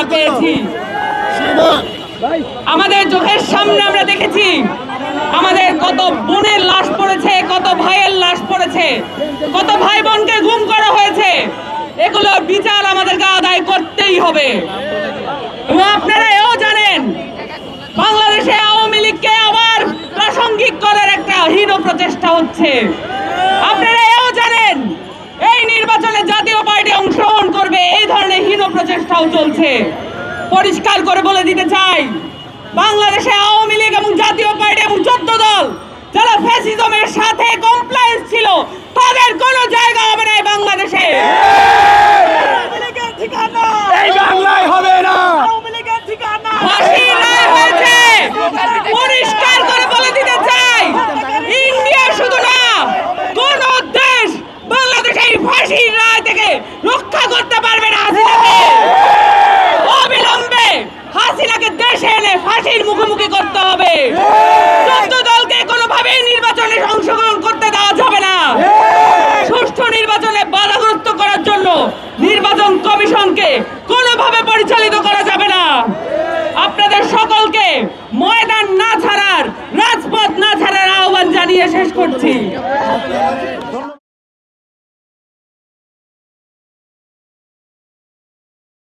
আমরা পেয়েছি। আমাদের চোখের সামনে আমরা দেখেছি আমাদের কত বোনের লাশ পড়েছে, কত ভাইয়ের লাশ পড়েছে, কত ভাই বোনকে গুম করা হয়েছে। এগুলোর বিচার আমাদেরকে আদায় করতেই হবে। এবং আপনারা এও জানেন বাংলাদেশে আওয়ামী লীগকে আবার প্রাসঙ্গিক করার একটা হীন প্রচেষ্টা হচ্ছে। আপনারা এও জানেন এই নির্বাচনে জাতীয় পার্টি অংশগ্রহণ করবে, এই ধরনের হীন প্রচেষ্টাও চলছে। পরিষ্কার করে বলে দিতে চাই, বাংলাদেশে আওয়ামী লীগ এবং জাতীয় পার্টি এবং 14 দল যারা ফ্যাসিজমের সাথে কমপ্লায়েন্স ছিল তাদের কোনো জায়গা হবে না এই বাংলাদেশে। এই বাংলায় হবে না। ফাঁসি রায় হয়েছে, পরিষ্কার করে বলে দিতে চাই, ইন্ডিয়া শুধু না কোন দেশ বাংলাদেশে এই ফাঁসির রায় থেকে রক্ষা করতে পারবে না। অবিলম্বে হাসিনাকে দেশে এনে ফাঁসির মুখোমুখি করতে হবে। 14 দলকে কোনোভাবেই নির্বাচনে অংশগ্রহণ করতে দেওয়া যাবে না। সুষ্ঠু নির্বাচনে বাধাগ্রস্ত করার জন্য নির্বাচন কমিশনকে কোনোভাবে পরিচালিত করা যাবে না। আপনাদের সকলকে ময়দান না ছাড়ার, রাজপথ না ছাড়ার আহ্বান জানিয়ে শেষ করছি।